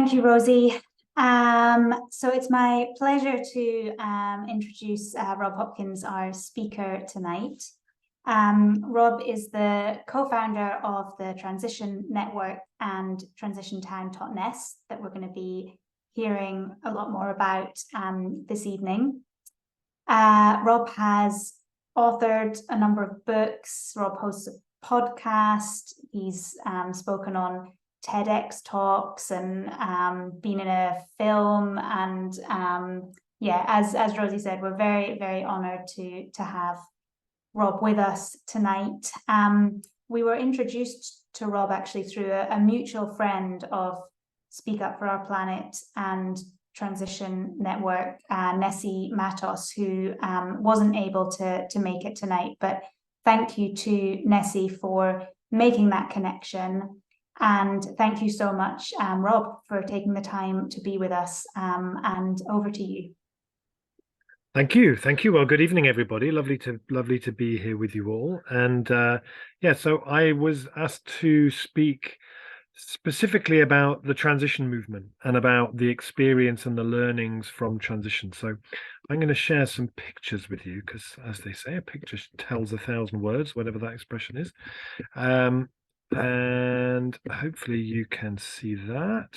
Thank you, Rosie. So it's my pleasure to introduce Rob Hopkins, our speaker tonight. Rob is the co-founder of the Transition Network and Transition Town Totnes that we're going to be hearing a lot more about this evening. Rob has authored a number of books. Rob hosts a podcast. He's spoken on TEDx talks and been in a film, and yeah, as Rosie said, we're very, very honored to have Rob with us tonight. We were introduced to Rob actually through a mutual friend of Speak Up for Our Planet and Transition Network, Nessie Matos, who wasn't able to make it tonight, but thank you to Nessie for making that connection. And thank you so much, Rob, for taking the time to be with us. And over to you. Thank you. Well, good evening, everybody. Lovely to be here with you all. And yeah, so I was asked to speak specifically about the transition movement and about the experience and the learnings from transition. So I'm going to share some pictures with you because, as they say, a picture tells 1,000 words, whatever that expression is. And hopefully you can see that.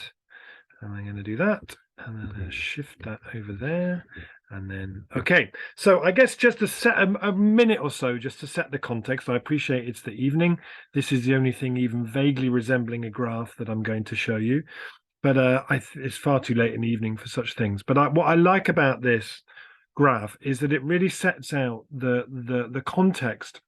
And I'm going to do that, and then I'm going to shift that over there, and then okay. So I guess just to set a minute or so, just to set the context. I appreciate it's the evening. This is the only thing even vaguely resembling a graph that I'm going to show you, but it's far too late in the evening for such things. But what I like about this graph is that it really sets out the context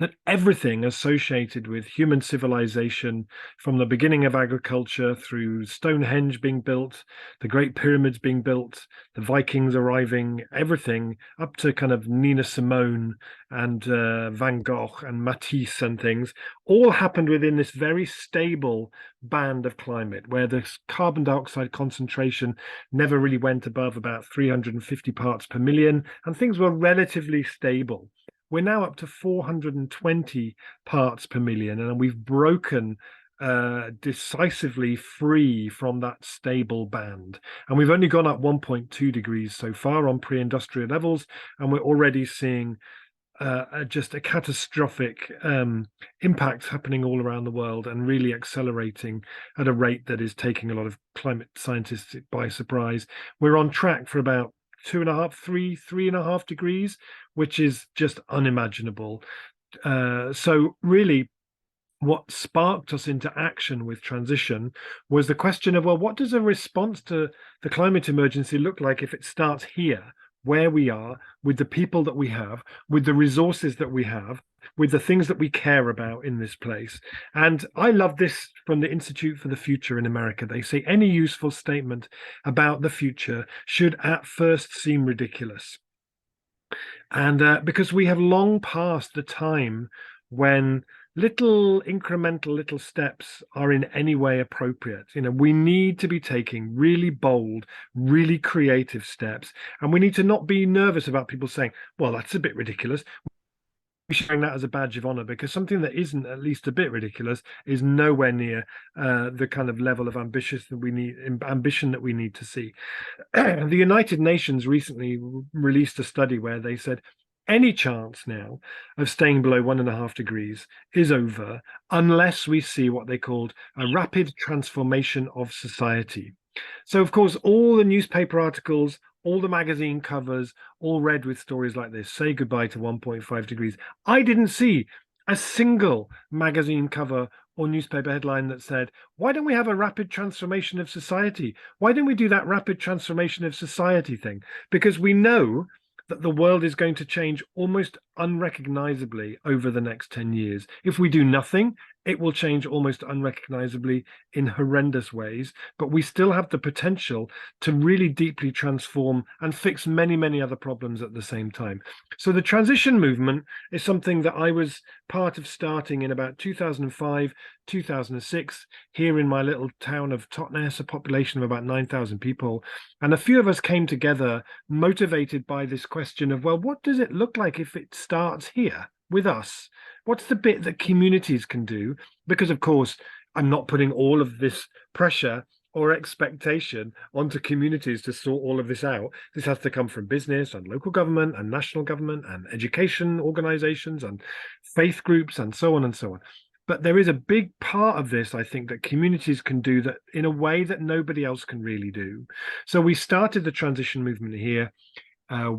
that everything associated with human civilization, from the beginning of agriculture through Stonehenge being built, the Great Pyramids being built, the Vikings arriving, everything up to kind of Nina Simone and Van Gogh and Matisse and things, all happened within this very stable band of climate where the carbon dioxide concentration never really went above about 350 parts per million, and things were relatively stable. We're now up to 420 parts per million, and we've broken decisively free from that stable band. And we've only gone up 1.2 degrees so far on pre-industrial levels, and we're already seeing just a catastrophic impact happening all around the world and really accelerating at a rate that is taking a lot of climate scientists by surprise. We're on track for about 3.5 degrees, which is just unimaginable. So really, what sparked us into action with transition was the question of, well, what does a response to the climate emergency look like if it starts here, where we are, with the people that we have, with the resources that we have, with the things that we care about in this place. And I love this from the Institute for the Future in America. They say any useful statement about the future should at first seem ridiculous. And because we have long passed the time when little incremental little steps are in any way appropriate. We need to be taking really bold, really creative steps, and we need to not be nervous about people saying, well, that's a bit ridiculous. We're showing that as a badge of honor, because something that isn't at least a bit ridiculous is nowhere near the kind of level of ambition that we need to see. The United Nations recently released a study where they said any chance now of staying below 1.5 degrees is over unless we see what they called a rapid transformation of society. So, of course, all the newspaper articles, all the magazine covers, all read with stories like this, say goodbye to 1.5 degrees. I didn't see a single magazine cover or newspaper headline that said, why don't we have a rapid transformation of society? Why don't we do that rapid transformation of society thing? Because we know that the world is going to change almost unrecognizably over the next 10 years. If we do nothing, it will change almost unrecognizably in horrendous ways, but we still have the potential to really deeply transform and fix many, many other problems at the same time. So the transition movement is something that I was part of starting in about 2005, 2006, here in my little town of Totnes, a population of about 9,000 people. And a few of us came together motivated by this question of, well, what does it look like if it starts here with us? What's the bit that communities can do? Because, of course, I'm not putting all of this pressure or expectation onto communities to sort all of this out. This has to come from business and local government and national government and education organizations and faith groups and so on and so on. But there is a big part of this, I think, that communities can do that in a way that nobody else can really do. So we started the transition movement here.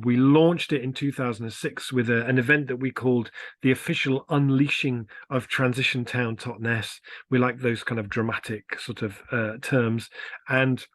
We launched it in 2006 with an event that we called the official unleashing of Transition Town Totnes. We like those kind of dramatic sort of terms. And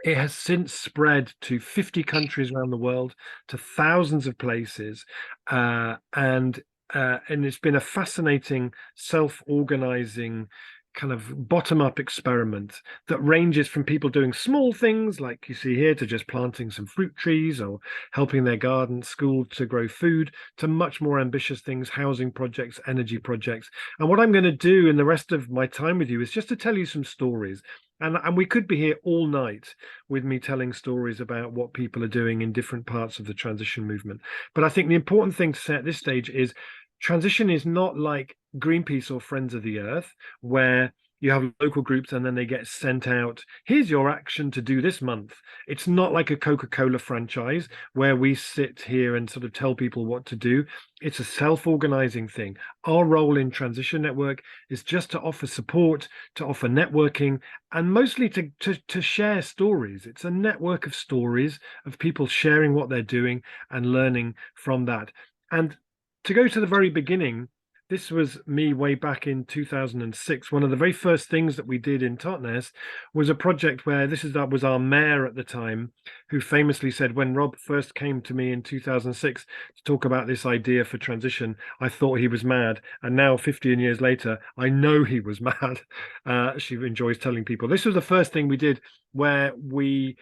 it has since spread to 50 countries around the world, to thousands of places. And it's been a fascinating self-organizing kind of bottom-up experiment that ranges from people doing small things like you see here to just planting some fruit trees or helping their garden school to grow food, to much more ambitious things, housing projects, energy projects. And what I'm going to do in the rest of my time with you is just to tell you some stories. And we could be here all night with me telling stories about what people are doing in different parts of the transition movement. But I think the important thing to say at this stage is transition is not like Greenpeace or Friends of the Earth, where you have local groups and then they get sent out. Here's your action to do this month. It's not like a Coca-Cola franchise where we sit here and sort of tell people what to do. It's a self-organizing thing. Our role in Transition Network is just to offer support, to offer networking, and mostly to share stories. It's a network of stories of people sharing what they're doing and learning from that. And to go to the very beginning, this was me way back in 2006. One of the very first things that we did in Totnes was a project where that was our mayor at the time, who famously said, when Rob first came to me in 2006 to talk about this idea for transition, I thought he was mad. And now 15 years later, I know he was mad. She enjoys telling people. This was the first thing we did where we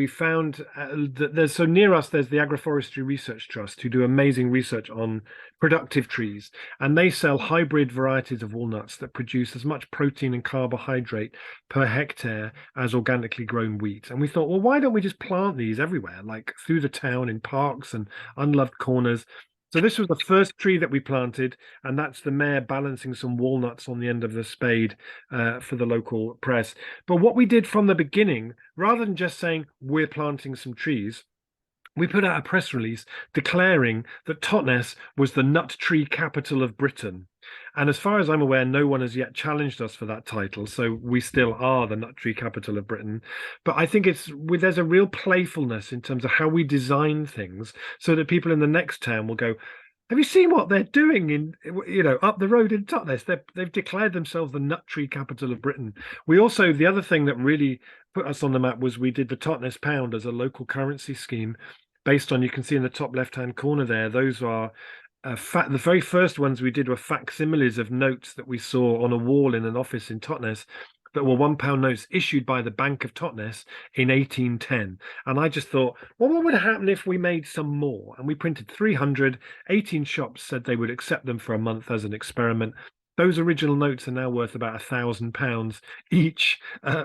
found that there's near us there's the Agroforestry Research Trust, who do amazing research on productive trees, and they sell hybrid varieties of walnuts that produce as much protein and carbohydrate per hectare as organically grown wheat. And we thought, well, why don't we just plant these everywhere, like through the town, in parks and unloved corners? So this was the first tree that we planted, and that's the mayor balancing some walnuts on the end of the spade for the local press. But what we did from the beginning, rather than just saying we're planting some trees, we put out a press release declaring that Totnes was the nut tree capital of Britain. And as far as I'm aware, no one has yet challenged us for that title. So we still are the nut tree capital of Britain. But I think there's a real playfulness in terms of how we design things so that people in the next town will go, have you seen what they're doing up the road in Totnes? They've declared themselves the nut tree capital of Britain. We also, the other thing that really put us on the map was we did the Totnes pound as a local currency scheme based on, you can see in the top left-hand corner there, those are the very first ones we did were facsimiles of notes that we saw on a wall in an office in Totnes that were £1 notes issued by the Bank of Totnes in 1810. And I just thought, well, what would happen if we made some more? And we printed 300. 18 shops said they would accept them for a month as an experiment. Those original notes are now worth about £1,000 each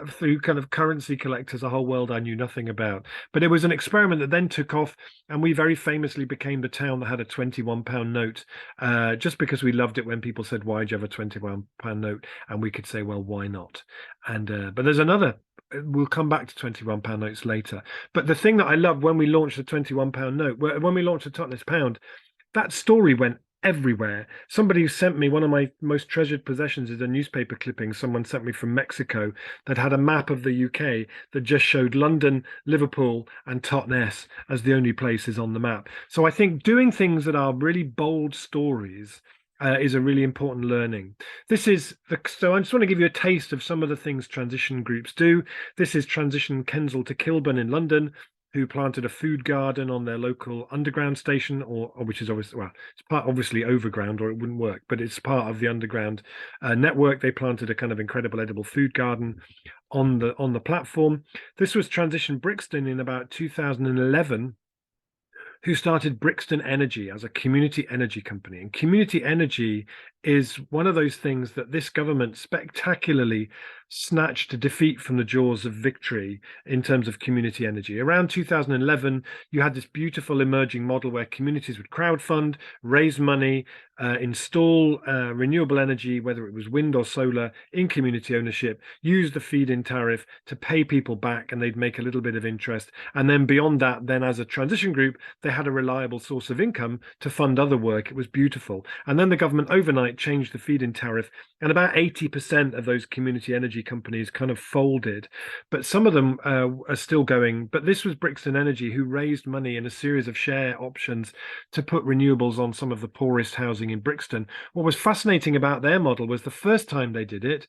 through kind of currency collectors, a whole world I knew nothing about. But it was an experiment that then took off, and we very famously became the town that had a £21 note, just because we loved it when people said, why do you have a £21 note? And we could say, well, why not? And but there's another. We'll come back to £21 notes later. But the thing that I loved when we launched the £21 note, when we launched the Totnes pound, that story went everywhere. Somebody sent me, one of my most treasured possessions is a newspaper clipping someone sent me from Mexico that had a map of the UK that just showed London, Liverpool and Totnes as the only places on the map. So I think doing things that are really bold stories is a really important learning. So I just want to give you a taste of some of the things transition groups do. This is Transition Kensal to Kilburn in London, who planted a food garden on their local underground station, or which is obviously, well, it's part obviously overground or it wouldn't work, but it's part of the underground network. They planted a kind of incredible edible food garden on the platform. This was Transition Brixton in about 2011, who started Brixton Energy as a community energy company. And community energy is one of those things that this government spectacularly snatched defeat from the jaws of victory in terms of community energy. Around 2011, you had this beautiful emerging model where communities would crowdfund, raise money, install renewable energy, whether it was wind or solar, in community ownership, use the feed-in tariff to pay people back, and they'd make a little bit of interest. And then beyond that, then as a transition group, they had a reliable source of income to fund other work. It was beautiful. And then the government overnight changed the feed-in tariff, and about 80% of those community energy companies kind of folded. But some of them are still going. But this was Brixton Energy, who raised money in a series of share options to put renewables on some of the poorest housing in Brixton. What was fascinating about their model was the first time they did it,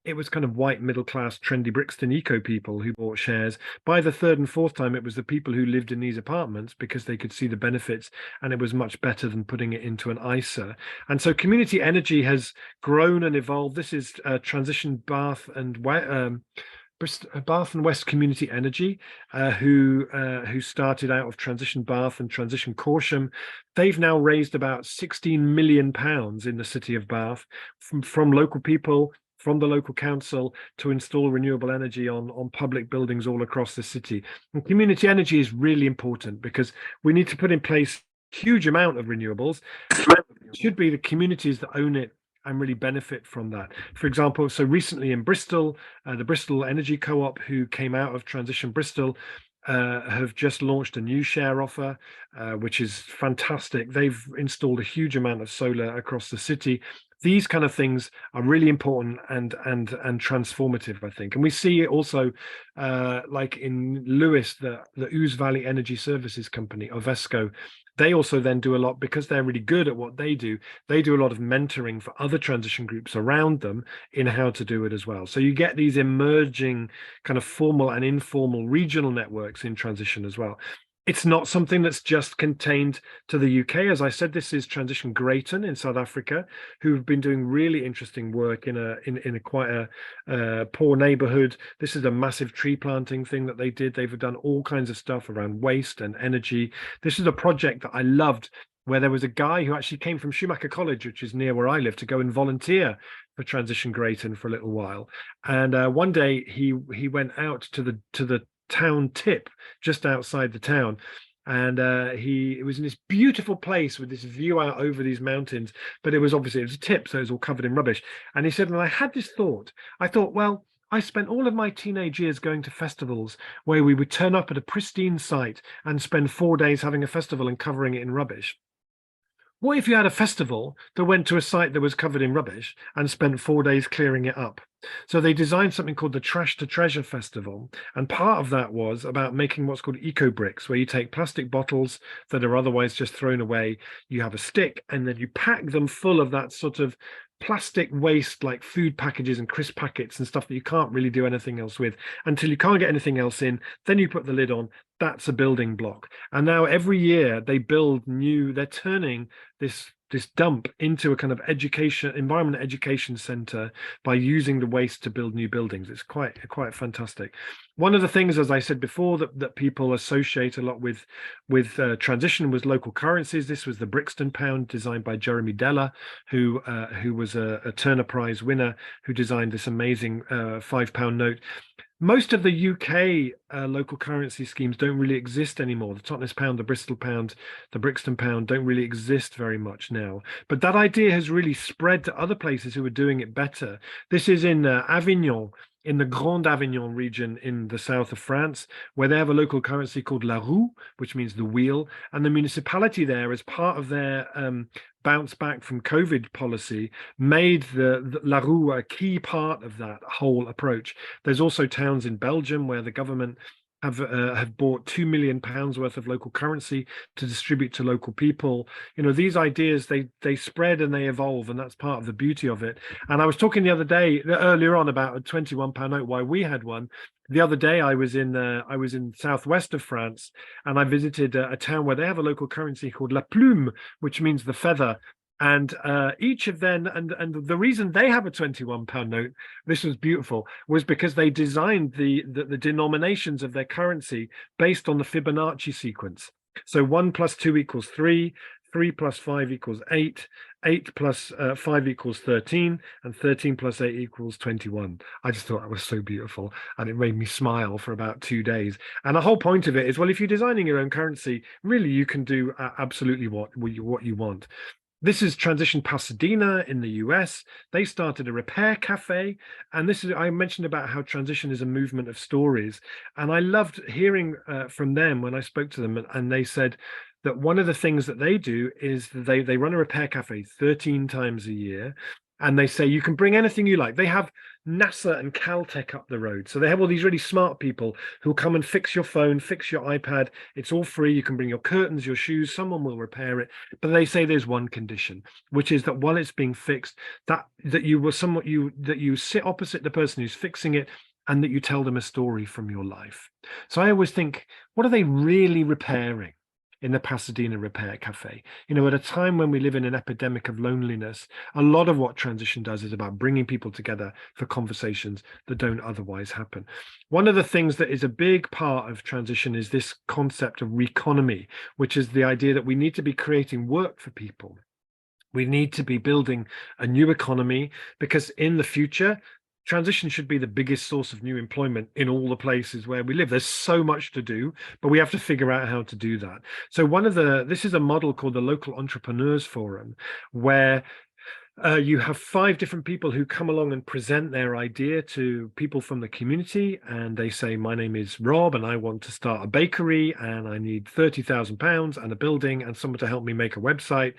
it was kind of white, middle class, trendy Brixton eco people who bought shares. By the third and fourth time, it was the people who lived in these apartments because they could see the benefits, and it was much better than putting it into an ISA. And so community energy has grown and evolved. This is Transition Bath and Bath and West Community Energy, who started out of Transition Bath and Transition Corsham. They've now raised about £16 million in the city of Bath from local people, from the local council, to install renewable energy on public buildings all across the city. And community energy is really important because we need to put in place a huge amount of renewables. It should be the communities that own it and really benefit from that. For example, so recently in Bristol, the Bristol Energy Co-op, who came out of Transition Bristol, have just launched a new share offer, which is fantastic. They've installed a huge amount of solar across the city. These kind of things are really important and transformative, I think. And we see it also like in Lewis, the Ouse Valley Energy Services Company, Ovesco. They also then do a lot, because they're really good at what they do. They do a lot of mentoring for other transition groups around them in how to do it as well. So you get these emerging kind of formal and informal regional networks in transition as well. It's not something that's just contained to the UK. As I said, this is Transition Greyton in South Africa, who've been doing really interesting work in a quite a poor neighborhood. This is a massive tree planting thing that they did. They've done all kinds of stuff around waste and energy. This is a project that I loved, where there was a guy who actually came from Schumacher College, which is near where I live, to go and volunteer for Transition Greyton for a little while. And one day he went out to the town tip just outside the town, and it was in this beautiful place with this view out over these mountains, but it was a tip, so it was all covered in rubbish. And he said, and I had this thought, well, I spent all of my teenage years going to festivals where we would turn up at a pristine site and spend 4 days having a festival and covering it in rubbish. What if you had a festival that went to a site that was covered in rubbish and spent 4 days clearing it up? So they designed something called the Trash to Treasure Festival. And part of that was about making what's called eco bricks, where you take plastic bottles that are otherwise just thrown away, you have a stick, and then you pack them full of that sort of plastic waste, like food packages and crisp packets and stuff that you can't really do anything else with until you can't get anything else in. Then you put the lid on. That's a building block. And now every year they build they're turning this dump into a kind of environment education center by using the waste to build new buildings. It's quite fantastic. One of the things, as I said before, that people associate a lot with transition was local currencies. This was the Brixton pound, designed by Jeremy Deller, who was a Turner Prize winner, who designed this amazing £5 note. Most of the UK local currency schemes don't really exist anymore. The Totnes pound, the Bristol pound, the Brixton pound don't really exist very much now. But that idea has really spread to other places who are doing it better. This is in Avignon, in the Grand Avignon region in the south of France, where they have a local currency called la roue, which means the wheel. And the municipality there, as part of their bounce back from COVID policy, made the la roue a key part of that whole approach. There's also towns in Belgium where the government have bought £2 million worth of local currency to distribute to local people. You know, these ideas, they spread and they evolve, and that's part of the beauty of it. And I was talking the other day, earlier on, about a £21 note, why we had one. The other day I was in southwest of France, and I visited a town where they have a local currency called la plume, which means the feather. And each of them, and the reason they have a £21 note, this was beautiful, was because they designed the denominations of their currency based on the Fibonacci sequence. So 1 + 2 = 3, 3 + 5 = 8, 8 plus 5 equals 13, and 13 plus 8 equals 21. I just thought that was so beautiful, and it made me smile for about 2 days. And the whole point of it is, well, if you're designing your own currency, really you can do absolutely what you want. This is Transition Pasadena in the US. They started a repair cafe. And this is, I mentioned about how transition is a movement of stories. And I loved hearing from them when I spoke to them. And they said that one of the things that they do is they run a repair cafe 13 times a year. And they say you can bring anything you like. They have NASA and Caltech up the road. So they have all these really smart people who come and fix your phone, fix your iPad. It's all free. You can bring your curtains, your shoes, someone will repair it. But they say there's one condition, which is that while it's being fixed, that you sit opposite the person who's fixing it, and that you tell them a story from your life. So I always think, what are they really repairing in the Pasadena Repair Cafe? You know, at a time when we live in an epidemic of loneliness, a lot of what transition does is about bringing people together for conversations that don't otherwise happen. One of the things that is a big part of transition is this concept of reconomy, which is the idea that we need to be creating work for people. We need to be building a new economy, because in the future, transition should be the biggest source of new employment in all the places where we live. There's so much to do, but we have to figure out how to do that. So this is a model called the Local Entrepreneurs Forum, where you have 5 different people who come along and present their idea to people from the community, and they say, my name is Rob and I want to start a bakery and I need £30,000 and a building and someone to help me make a website.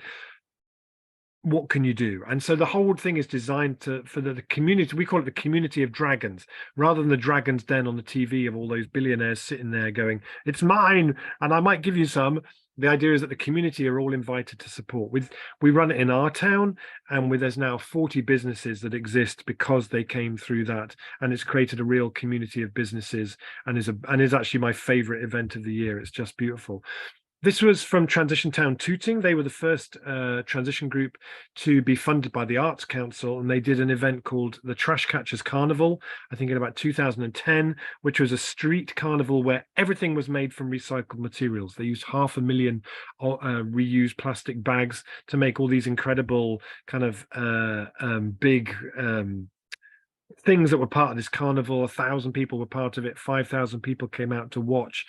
What can you do? And so the whole thing is designed for the community. We call it the community of dragons, rather than the dragon's den on the TV of all those billionaires sitting there going, it's mine and I might give you some. The idea is that the community are all invited to support. We run it in our town, and there's now 40 businesses that exist because they came through that, and it's created a real community of businesses, and is actually my favorite event of the year. It's just beautiful. This was from Transition Town Tooting. They were the first transition group to be funded by the Arts Council, and they did an event called the Trash Catchers Carnival, I think in about 2010, which was a street carnival where everything was made from recycled materials. They used 500,000 reused plastic bags to make all these incredible kind of big things that were part of this carnival. 1,000 people were part of it. 5,000 people came out to watch.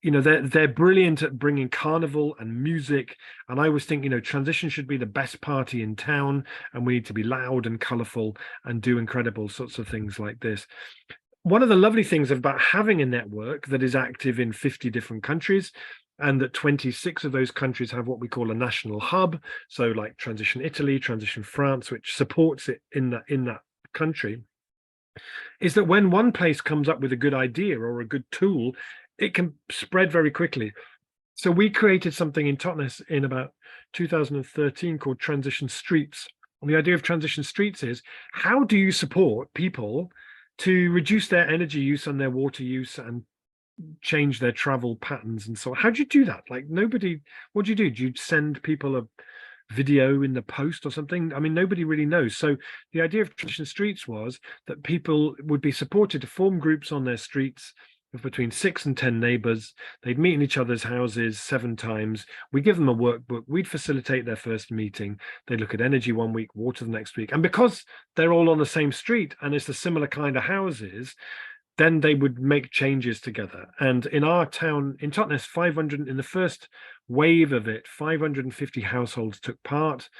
You know, they're brilliant at bringing carnival and music. And I always think, you know, transition should be the best party in town, and we need to be loud and colorful and do incredible sorts of things like this. One of the lovely things about having a network that is active in 50 different countries, and that 26 of those countries have what we call a national hub. So like Transition Italy, Transition France, which supports it in that country, is that when one place comes up with a good idea or a good tool, it can spread very quickly. So we created something in Totnes in about 2013 called Transition Streets. And the idea of Transition Streets is, how do you support people to reduce their energy use and their water use and change their travel patterns and so on? How do you do that? Like, what do you do? Do you send people a video in the post or something? I mean, nobody really knows. So the idea of Transition Streets was that people would be supported to form groups on their streets of between 6 and 10 neighbors. They'd meet in each other's houses 7 times. We give them a workbook. We'd facilitate their first meeting. They'd look at energy one week, water the next week. And because they're all on the same street and it's a similar kind of houses, then they would make changes together. And in our town, in Totnes, 500, in the first wave of it, 550 households took part.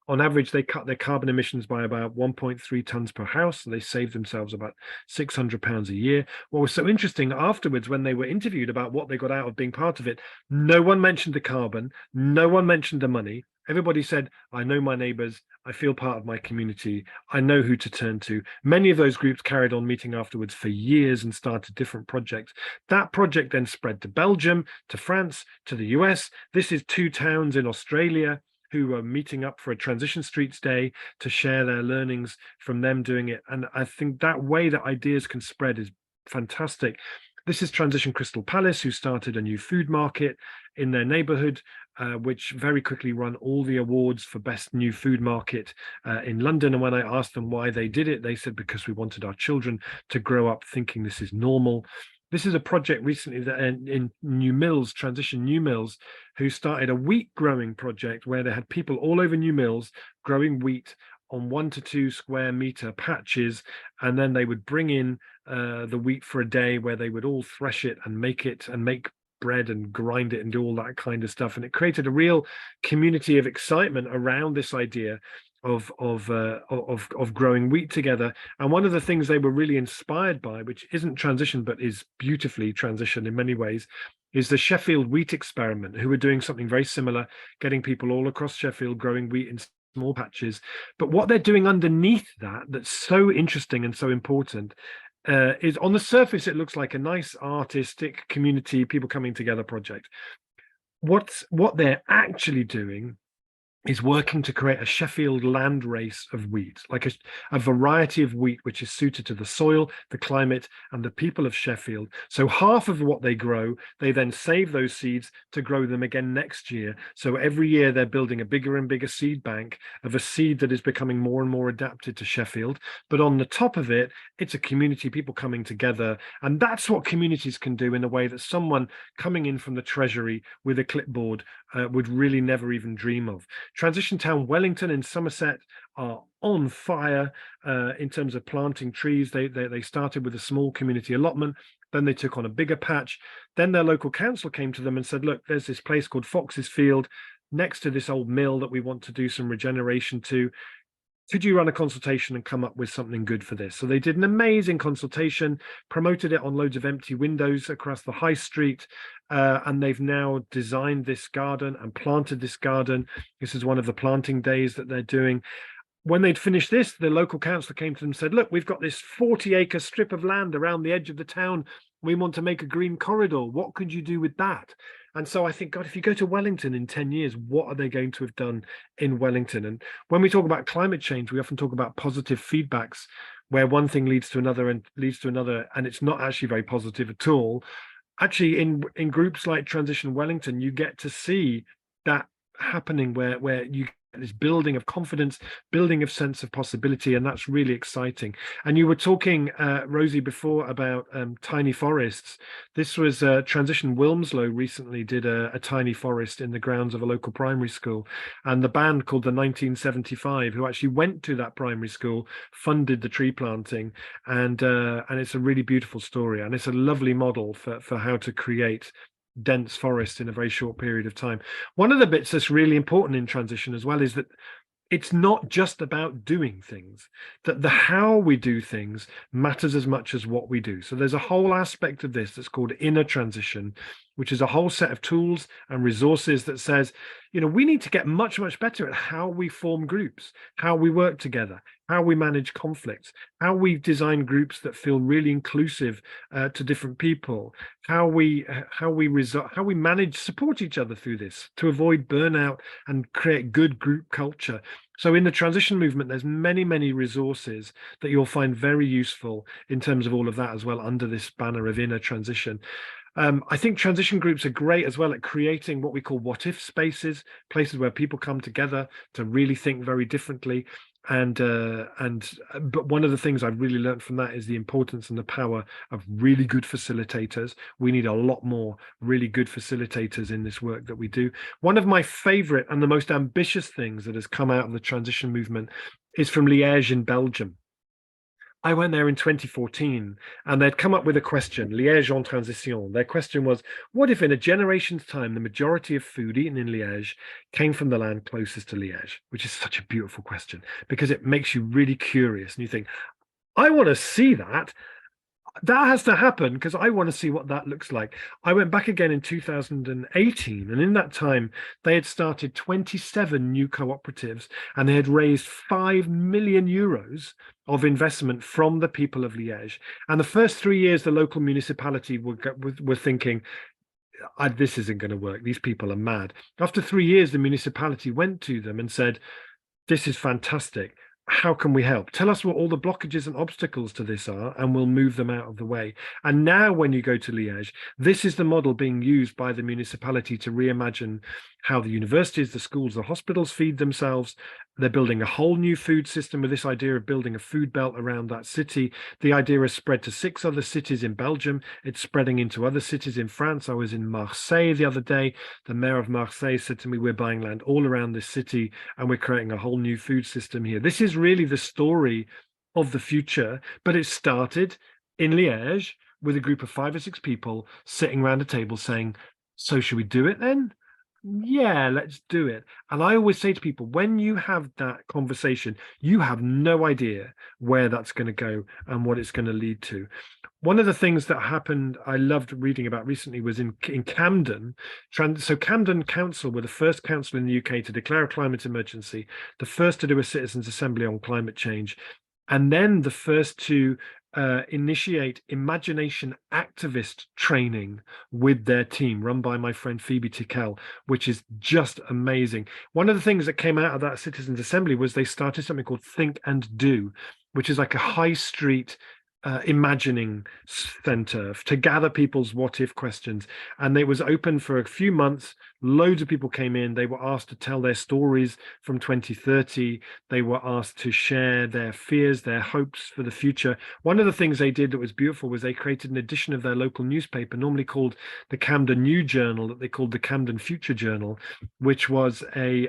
On average, they cut their carbon emissions by about 1.3 tons per house. And they saved themselves about £600 a year. What was so interesting afterwards, when they were interviewed about what they got out of being part of it, no one mentioned the carbon, no one mentioned the money. Everybody said, I know my neighbors, I feel part of my community, I know who to turn to. Many of those groups carried on meeting afterwards for years and started different projects. That project then spread to Belgium, to France, to the US. This is 2 towns in Australia who are meeting up for a Transition Streets Day to share their learnings from them doing it. And I think that way that ideas can spread is fantastic. This is Transition Crystal Palace, who started a new food market in their neighborhood, which very quickly won all the awards for best new food market in London. And when I asked them why they did it, they said, because we wanted our children to grow up thinking this is normal. This is a project recently that in New Mills, Transition New Mills, who started a wheat growing project where they had people all over New Mills growing wheat on 1 to 2 square meter patches, and then they would bring in the wheat for a day where they would all thresh it and make bread and grind it and do all that kind of stuff. And it created a real community of excitement around this idea of growing wheat together. And one of the things they were really inspired by, which isn't transition but is beautifully transition in many ways, is the Sheffield wheat experiment, who were doing something very similar, getting people all across Sheffield growing wheat in small patches. But what they're doing underneath that, that's so interesting and so important, is on the surface it looks like a nice artistic community, people coming together project. What they're actually doing is working to create a Sheffield land race of wheat, like a variety of wheat which is suited to the soil, the climate, and the people of Sheffield. So half of what they grow, they then save those seeds to grow them again next year. So every year they're building a bigger and bigger seed bank of a seed that is becoming more and more adapted to Sheffield. But on the top of it, it's a community, people coming together. And that's what communities can do in a way that someone coming in from the Treasury with a clipboard would really never even dream of. Transition Town Wellington in Somerset are on fire in terms of planting trees. They started with a small community allotment, then they took on a bigger patch. Then their local council came to them and said, look, there's this place called Fox's Field next to this old mill that we want to do some regeneration to. Could you run a consultation and come up with something good for this? So they did an amazing consultation, promoted it on loads of empty windows across the high street, and they've now designed this garden and planted this garden. This is one of the planting days that they're doing. When they'd finished this, the local councillor came to them and said, look, we've got this 40-acre strip of land around the edge of the town. We want to make a green corridor. What could you do with that? And so I think, God, if you go to Wellington in 10 years, what are they going to have done in Wellington? And when we talk about climate change, we often talk about positive feedbacks, where one thing leads to another and leads to another, and it's not actually very positive at all. Actually, in groups like Transition Wellington, you get to see that happening where you get this building of confidence, building of sense of possibility, and that's really exciting. And you were talking, Rosie, before about tiny forests. This was Transition Wilmslow recently did a tiny forest in the grounds of a local primary school, and the band called the 1975, who actually went to that primary school, funded the tree planting, and it's a really beautiful story, and it's a lovely model for how to create dense forest in a very short period of time. One of the bits that's really important in transition as well is that it's not just about doing things, that the how we do things matters as much as what we do. So there's a whole aspect of this that's called inner transition, which is a whole set of tools and resources that says, we need to get much, much better at how we form groups, how we work together, how we manage conflicts, how we design groups that feel really inclusive to different people, how we manage, support each other through this to avoid burnout and create good group culture. So in the transition movement, there's many, many resources that you'll find very useful in terms of all of that as well under this banner of inner transition. I think transition groups are great as well at creating what we call what if spaces, places where people come together to really think very differently. But one of the things I've really learned from that is the importance and the power of really good facilitators. We need a lot more really good facilitators in this work that we do. One of my favorite and the most ambitious things that has come out of the transition movement is from Liège in Belgium. I went there in 2014 and they'd come up with a question, Liège en transition. Their question was, what if in a generation's time, the majority of food eaten in Liège came from the land closest to Liège? Which is such a beautiful question because it makes you really curious and you think, I want to see that. That has to happen because I want to see what that looks like. I went back again in 2018, and in that time, they had started 27 new cooperatives, and they had raised 5 million euros of investment from the people of Liège. And the first 3 years, the local municipality were thinking, this isn't going to work. These people are mad. After 3 years, the municipality went to them and said, this is fantastic. How can we help? Tell us what all the blockages and obstacles to this are, and we'll move them out of the way. And now when you go to Liège, this is the model being used by the municipality to reimagine how the universities, the schools, the hospitals feed themselves. They're building a whole new food system with this idea of building a food belt around that city. The idea has spread to 6 other cities in Belgium. It's spreading into other cities in France. I was in Marseille the other day. The mayor of Marseille said to me, we're buying land all around this city and we're creating a whole new food system here. This is really the story of the future, but it started in Liège with a group of 5 or 6 people sitting around a table saying, so should we do it then? Yeah, let's do it. And I always say to people, when you have that conversation, you have no idea where that's going to go and what it's going to lead to. One of the things that happened, I loved reading about recently, was in Camden. So Camden Council were the first council in the UK to declare a climate emergency, the first to do a citizens' assembly on climate change, and then the first to initiate imagination activist training with their team, run by my friend Phoebe Tickell, which is just amazing. One of the things that came out of that citizens' assembly was they started something called Think and Do, which is like a high street imagining center to gather people's what if questions. And it was open for a few months. Loads of people came in. They were asked to tell their stories from 2030. They were asked to share their fears, their hopes for the future. One of the things they did that was beautiful was they created an edition of their local newspaper, normally called the Camden New Journal, that they called the Camden Future Journal, which was a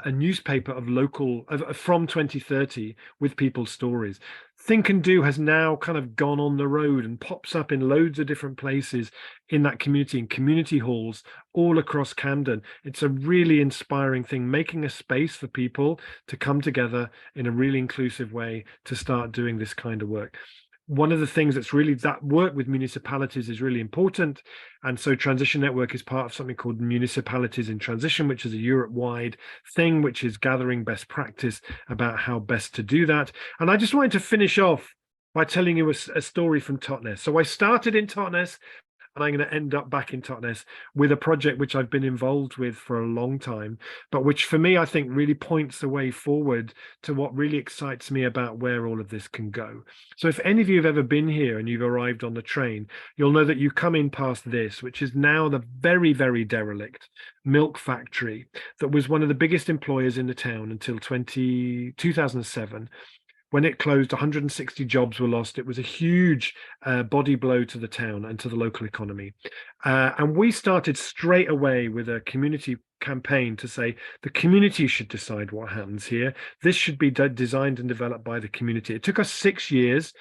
newspaper of local from 2030 with people's stories. Think and Do has now kind of gone on the road and pops up in loads of different places in that community, in community halls all across Camden. It's a really inspiring thing, making a space for people to come together in a really inclusive way to start doing this kind of work. One of the things that's really, that work with municipalities is really important. And so Transition Network is part of something called Municipalities in Transition, which is a Europe-wide thing, which is gathering best practice about how best to do that. And I just wanted to finish off by telling you a story from Totnes. So I started in Totnes, and I'm going to end up back in Totnes with a project which I've been involved with for a long time, but which for me, I think really points the way forward to what really excites me about where all of this can go. So if any of you have ever been here and you've arrived on the train, you'll know that you come in past this, which is now the very, very derelict milk factory that was one of the biggest employers in the town until 2007. When it closed, 160 jobs were lost. It was a huge body blow to the town and to the local economy. And we started straight away with a community campaign to say the community should decide what happens here. This should be designed and developed by the community. It took us 6 years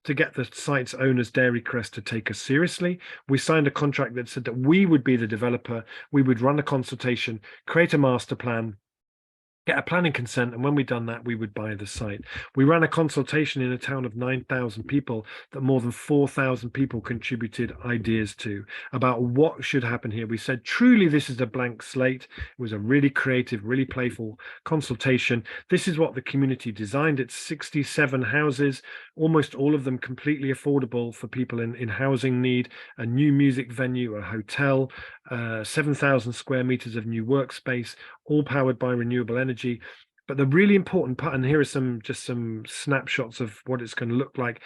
to get the site's owners, Dairy Crest, to take us seriously. We signed a contract that said that we would be the developer. We would run a consultation, create a master plan, get a planning consent, and when we'd done that, we would buy the site. We ran a consultation in a town of 9,000 people that more than 4,000 people contributed ideas to about what should happen here. We said, truly, this is a blank slate. It was a really creative, really playful consultation. This is what the community designed. It's 67 houses, almost all of them completely affordable for people in housing need, a new music venue, a hotel, 7,000 square meters of new workspace, all powered by renewable energy. But the really important part, and here are some snapshots of what it's going to look like.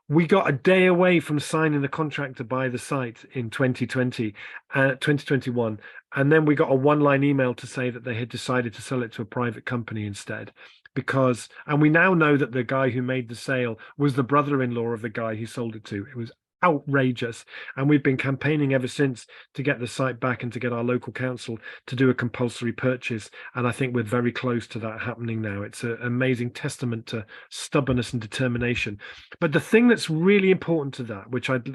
We got a day away from signing the contract to buy the site in 2021. And then we got a one-line email to say that they had decided to sell it to a private company instead. And we now know that the guy who made the sale was the brother-in-law of the guy who sold it to. It was outrageous, and we've been campaigning ever since to get the site back and to get our local council to do a compulsory purchase, and I think we're very close to that happening now. It's an amazing testament to stubbornness and determination. But the thing that's really important to that, which I'd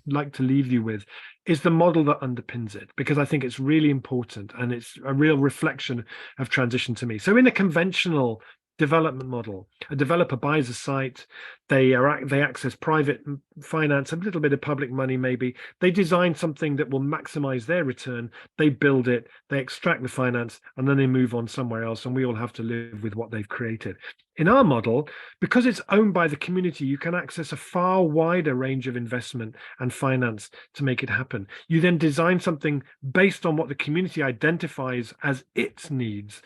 like to leave you with, is the model that underpins it, because I think it's really important and it's a real reflection of transition to me. So in a conventional development model, a developer buys a site, they access private finance, a little bit of public money maybe, they design something that will maximize their return, they build it, they extract the finance, and then they move on somewhere else, and we all have to live with what they've created. In our model, because it's owned by the community, you can access a far wider range of investment and finance to make it happen. You then design something based on what the community identifies as its needs.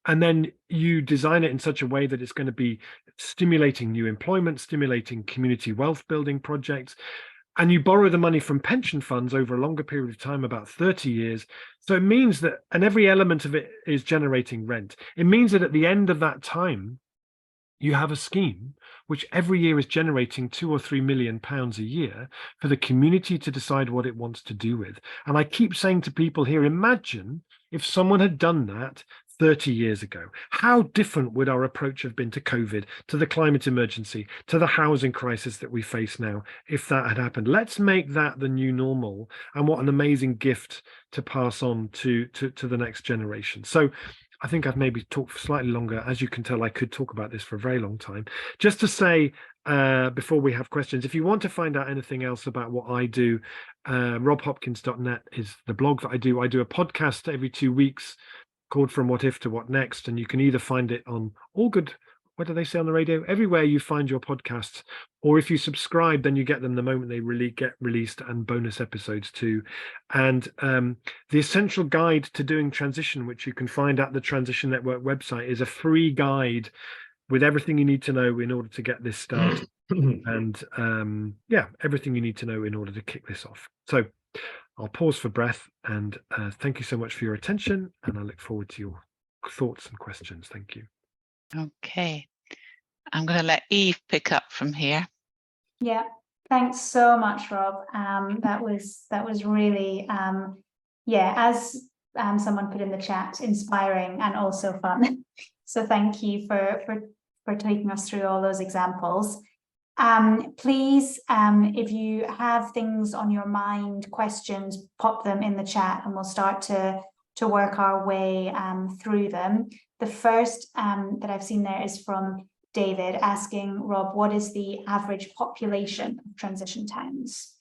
And then you design it in such a way that it's going to be stimulating new employment, stimulating community wealth building projects. and you borrow the money from pension funds over a longer period of time, about 30 years. So it means that, and every element of it is generating rent. It means that at the end of that time, you have a scheme which every year is generating £2 or £3 million a year for the community to decide what it wants to do with. And I keep saying to people here, imagine if someone had done that 30 years ago. How different would our approach have been to COVID, to the climate emergency, to the housing crisis that we face now, if that had happened? Let's make that the new normal. And what an amazing gift to pass on to the next generation. So I think I've maybe talked for slightly longer. As you can tell, I could talk about this for a very long time. Just to say, before we have questions, if you want to find out anything else about what I do, robhopkins.net is the blog that I do. I do a podcast every 2 weeks called From What If to What Next, and you can either find it on all good, what do they say on the radio? Everywhere you find your podcasts, or if you subscribe, then you get them the moment they really get released, and bonus episodes too. And the Essential Guide to Doing Transition, which you can find at the Transition Network website, is a free guide with everything you need to know in order to get this started. And yeah, everything you need to know in order to kick this off. So I'll pause for breath, and thank you so much for your attention, and I look forward to your thoughts and questions. Thank you. Okay, I'm going to let Eve pick up from here. Yeah, thanks so much, Rob. That was really, yeah, as someone put in the chat, inspiring and also fun. So thank you for taking us through all those examples. Please, if you have things on your mind, questions, pop them in the chat, and we'll start to work our way through them. The first that I've seen there is from David asking, Rob, what is the average population of transition towns?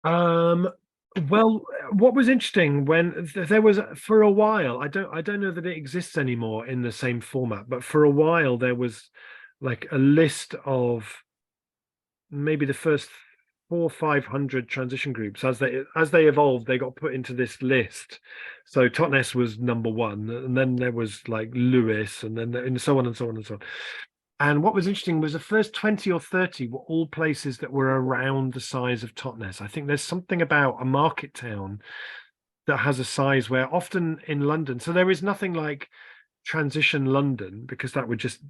Well, what was interesting when there was, for a while, I don't know that it exists anymore in the same format, but for a while there was like a list of maybe the first 400 or 500 transition groups. As they evolved, they got put into this list. So Totnes was number one, and then there was like Lewis, and then and so on and so on and so on. And what was interesting was the first 20 or 30 were all places that were around the size of Totnes. I think there's something about a market town that has a size where often in London, so there is nothing like Transition London, because that would just,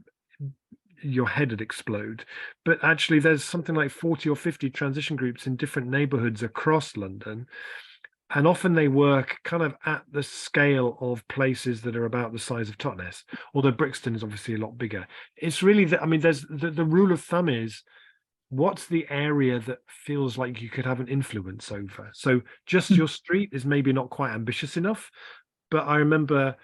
your head would explode. But actually there's something like 40 or 50 transition groups in different neighborhoods across London. And often they work kind of at the scale of places that are about the size of Totnes, although Brixton is obviously a lot bigger. It's really, I mean, there's the rule of thumb is, what's the area that feels like you could have an influence over? So just your street is maybe not quite ambitious enough. But I remember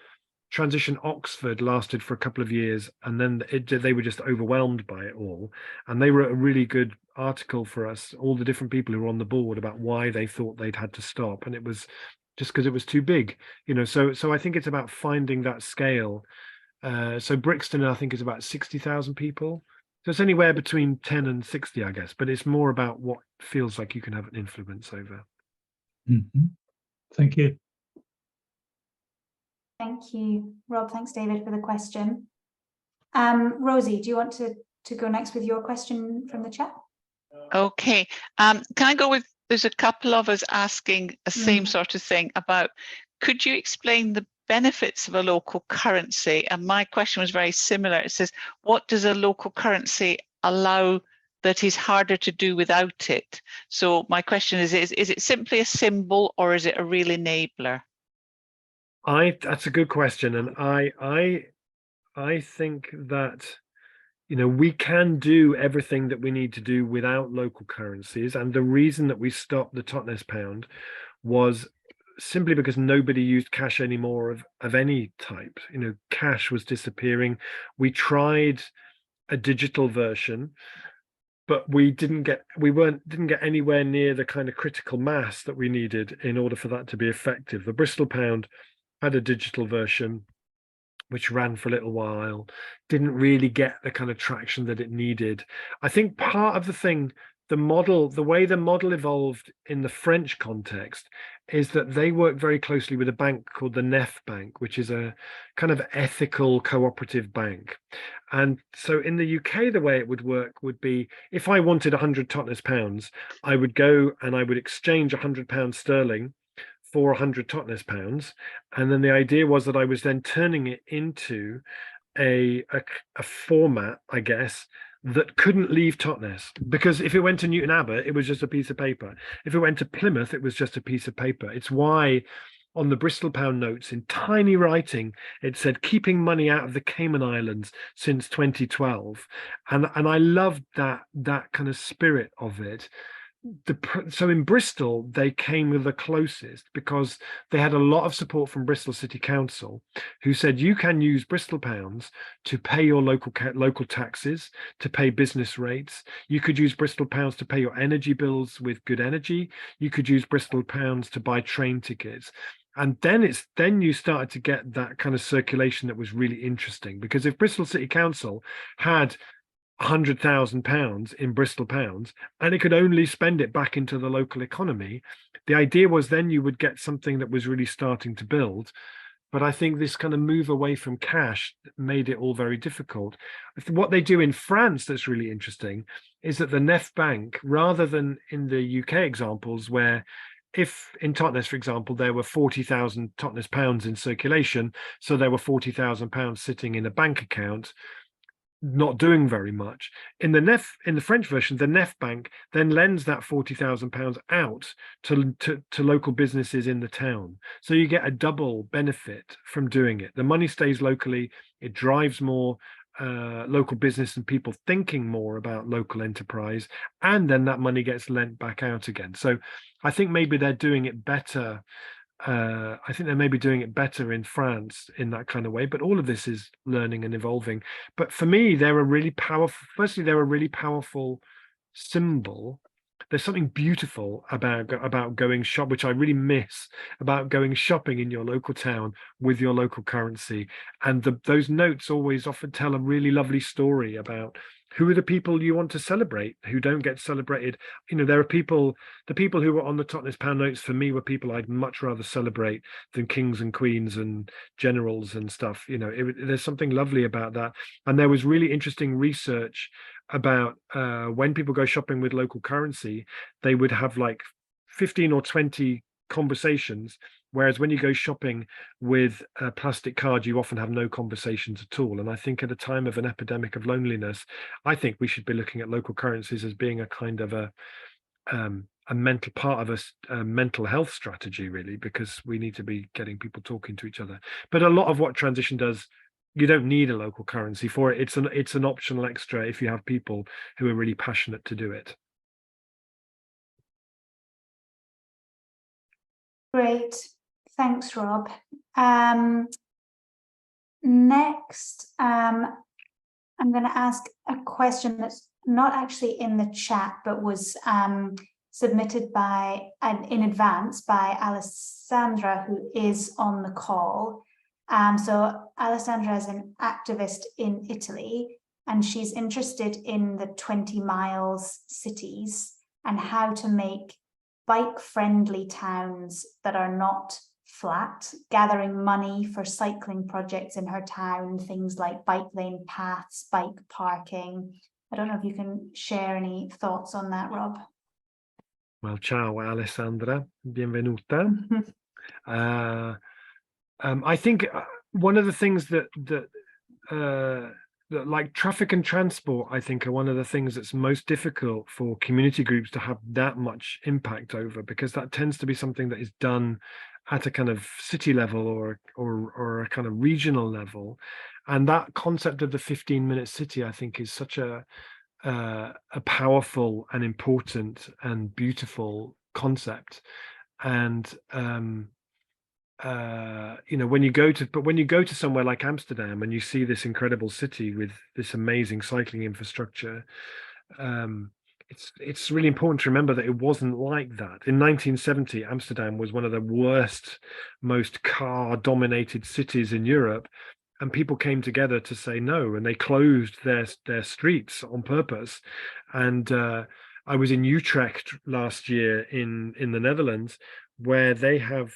Transition Oxford lasted for a couple of years, and then they were just overwhelmed by it all. And they wrote a really good article for us, all the different people who were on the board, about why they thought they'd had to stop. And it was just because it was too big, you know. So I think it's about finding that scale. So Brixton, I think, is about 60,000 people. So it's anywhere between 10 and 60, I guess. But it's more about what feels like you can have an influence over. Mm-hmm. Thank you. Thank you, Rob. Thanks, David, for the question. Rosie, do you want to go next with your question from the chat? Okay, can I go with, there's a couple of us asking the same sort of thing about, could you explain the benefits of a local currency? And my question was very similar. It says, what does a local currency allow that is harder to do without it? So my question is it simply a symbol, or is it a real enabler? That's a good question, and I think that, you know, we can do everything that we need to do without local currencies. And the reason that we stopped the Totnes pound was simply because nobody used cash anymore of any type. You know, cash was disappearing. We tried a digital version, but we didn't get anywhere near the kind of critical mass that we needed in order for that to be effective. The Bristol pound had a digital version which ran for a little while, didn't really get the kind of traction that it needed. I think part of the thing, the way the model evolved in the French context, is that they work very closely with a bank called the NEF Bank, which is a kind of ethical cooperative bank. And so in the UK, the way it would work would be, if I wanted 100 Totnes pounds, I would go and I would exchange 100 pounds sterling for 100 Totnes pounds. And then the idea was that I was then turning it into a format, I guess, that couldn't leave Totnes, because if it went to Newton Abbot, it was just a piece of paper. If it went to Plymouth, it was just a piece of paper. It's why on the Bristol pound notes in tiny writing it said keeping money out of the Cayman Islands since 2012, and I loved that kind of spirit of it. So in Bristol, they came with the closest because they had a lot of support from Bristol City Council, who said you can use Bristol pounds to pay your local taxes, to pay business rates. You could use Bristol pounds to pay your energy bills with Good Energy. You could use Bristol pounds to buy train tickets. And then you started to get that kind of circulation that was really interesting, because if Bristol City Council had £100,000 in Bristol pounds and it could only spend it back into the local economy, the idea was then you would get something that was really starting to build. But I think this kind of move away from cash made it all very difficult. What they do in France that's really interesting is that the NEF Bank, rather than in the UK examples where if in Totnes, for example, there were 40,000 Totnes pounds in circulation, so there were 40,000 pounds sitting in a bank account, not doing very much. In the French version, the NEF Bank then lends that 40,000 pounds out to local businesses in the town. So you get a double benefit from doing it. The money stays locally, it drives more local business and people thinking more about local enterprise, and then that money gets lent back out again. So I think maybe they're doing it better. I think they may be doing it better in France in that kind of way, but all of this is learning and evolving. But for me, they're a really powerful symbol. There's something beautiful about going shop, which I really miss, about going shopping in your local town with your local currency. And those notes always often tell a really lovely story about who are the people you want to celebrate who don't get celebrated. There are the people who were on the Totnes pound notes for me were people I'd much rather celebrate than kings and queens and generals and stuff. There's something lovely about that. And there was really interesting research about when people go shopping with local currency, they would have like 15 or 20 conversations, whereas when you go shopping with a plastic card, you often have no conversations at all. And I think at a time of an epidemic of loneliness, I think we should be looking at local currencies as being a kind of a mental part of a mental health strategy, really, because we need to be getting people talking to each other. But a lot of what transition does, you don't need a local currency for it. It's an optional extra if you have people who are really passionate to do it. Great. Thanks, Rob. Next, I'm going to ask a question that's not actually in the chat, but was submitted in advance by Alessandra, who is on the call. So Alessandra is an activist in Italy, and she's interested in the 20 miles cities and how to make bike-friendly towns that are not flat, gathering money for cycling projects in her town, things like bike lane paths, bike parking. I don't know if you can share any thoughts on that, Rob. Well, ciao, Alessandra. Benvenuta. I think one of the things that like traffic and transport, I think, are one of the things that's most difficult for community groups to have that much impact over, because that tends to be something that is done at a kind of city level or a kind of regional level. And that concept of the 15-minute city, I think, is such a powerful and important and beautiful concept. And when you go to somewhere like Amsterdam and you see this incredible city with this amazing cycling infrastructure, it's really important to remember that it wasn't like that. In 1970, Amsterdam was one of the worst, most car-dominated cities in Europe, and people came together to say no, and they closed their streets on purpose. And I was in Utrecht last year in the Netherlands, where they have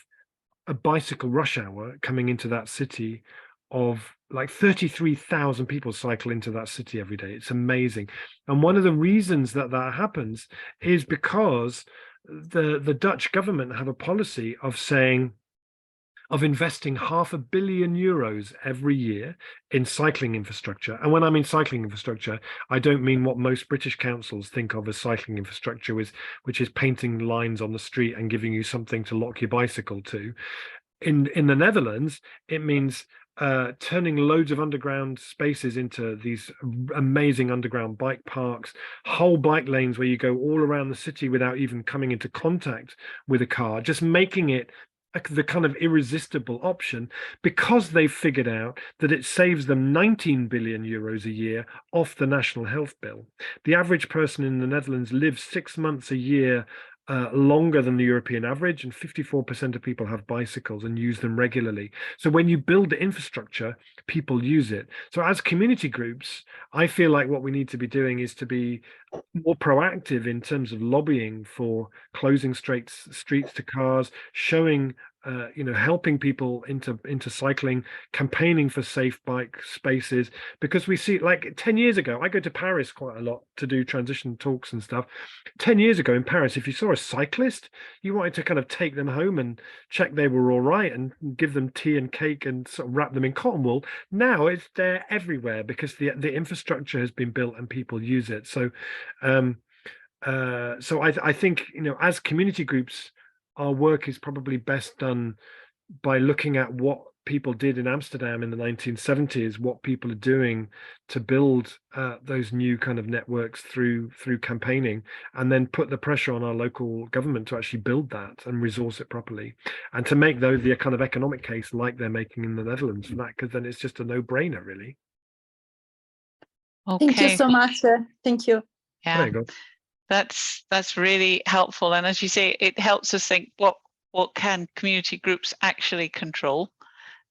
a bicycle rush hour coming into that city of like 33,000 people cycle into that city every day. It's amazing. And one of the reasons that that happens is because the Dutch government have a policy of saying, of investing €500 million every year in cycling infrastructure. And when I mean cycling infrastructure, I don't mean what most British councils think of as cycling infrastructure, which is painting lines on the street and giving you something to lock your bicycle to. In the Netherlands, it means turning loads of underground spaces into these amazing underground bike parks, whole bike lanes where you go all around the city without even coming into contact with a car, just making it the kind of irresistible option, because they've figured out that it saves them 19 billion euros a year off the national health bill. The average person in the Netherlands lives 6 months a year longer than the European average, and 54% of people have bicycles and use them regularly. So when you build the infrastructure, people use it. So as community groups, I feel like what we need to be doing is to be more proactive in terms of lobbying for closing streets to cars, showing helping people into cycling, campaigning for safe bike spaces, because we see, like 10 years ago, I go to Paris quite a lot to do transition talks and stuff. 10 years ago in Paris, if you saw a cyclist, you wanted to kind of take them home and check they were all right and give them tea and cake and sort of wrap them in cotton wool. Now they're everywhere because the infrastructure has been built and people use it. So I think, as community groups, our work is probably best done by looking at what people did in Amsterdam in the 1970s, what people are doing to build those new kind of networks through campaigning, and then put the pressure on our local government to actually build that and resource it properly, and to make those the kind of economic case like they're making in the Netherlands for that, because then it's just a no-brainer, really. Okay. Thank you so much. Thank you. Yeah. There you go. That's really helpful, and as you say, it helps us think what can community groups actually control,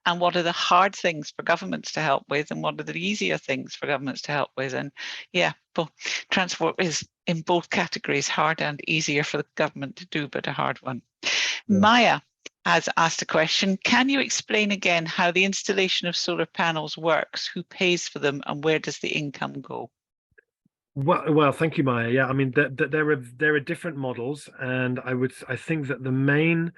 and what are the hard things for governments to help with, and what are the easier things for governments to help with. And yeah, but transport is in both categories, hard and easier for the government to do, but a hard one. Yeah. Maya has asked a question: can you explain again how the installation of solar panels works, who pays for them, and where does the income go? Well, thank you, Maya. Yeah, I mean, there are different models, and I think that the main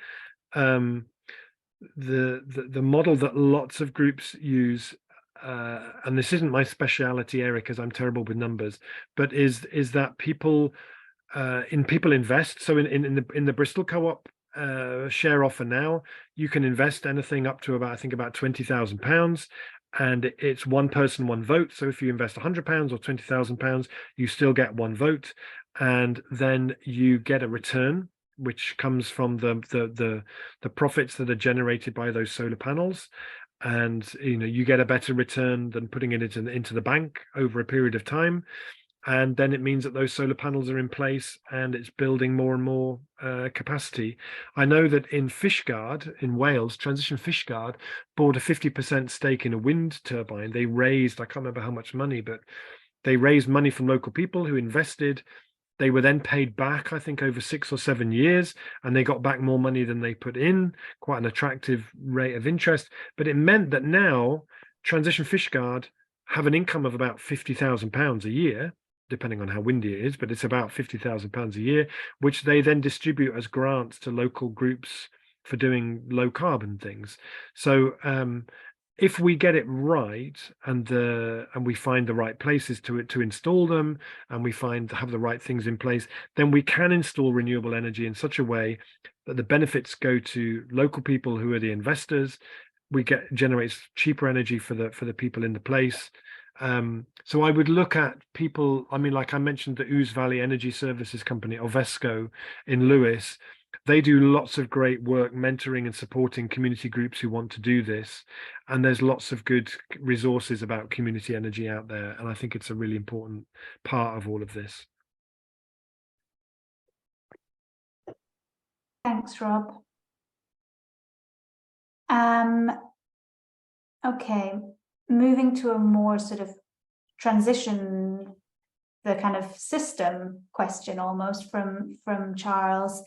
the model that lots of groups use, and this isn't my speciality area because I'm terrible with numbers, but is that people invest. So in the Bristol Co-op share offer now, you can invest anything up to about £20,000. And it's one person, one vote. So if you invest £100 or £20,000, you still get one vote, and then you get a return, which comes from the profits that are generated by those solar panels. And you get a better return than putting it into the bank over a period of time. And then it means that those solar panels are in place and it's building more and more capacity. I know that in Fishguard in Wales, Transition Fishguard bought a 50% stake in a wind turbine. They raised, I can't remember how much money, but they raised money from local people who invested. They were then paid back, I think, over 6 or 7 years, and they got back more money than they put in, quite an attractive rate of interest. But it meant that now Transition Fishguard have an income of about £50,000 a year, depending on how windy it is, but it's about £50,000 a year, which they then distribute as grants to local groups for doing low carbon things. So if we get it right, and we find the right places to install them, and we have the right things in place, then we can install renewable energy in such a way that the benefits go to local people who are the investors. Generates cheaper energy for the people in the place. So I would look at people, I mean, like I mentioned, the Ouse Valley Energy Services Company, Ovesco in Lewis. They do lots of great work mentoring and supporting community groups who want to do this. And there's lots of good resources about community energy out there. And I think it's a really important part of all of this. Thanks, Rob. Okay, moving to a more sort of transition, the kind of system question almost from Charles.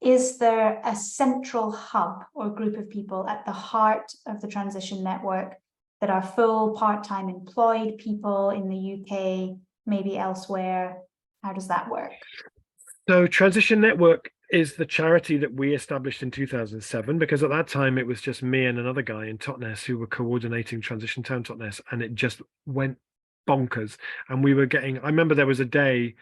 is there a central hub or group of people at the heart of the transition network that are full part-time employed people in the UK, maybe elsewhere? How does that work? So Transition Network is the charity that we established in 2007, because at that time it was just me and another guy in Totnes who were coordinating Transition Town Totnes, and it just went bonkers. And we were getting, I remember there was a day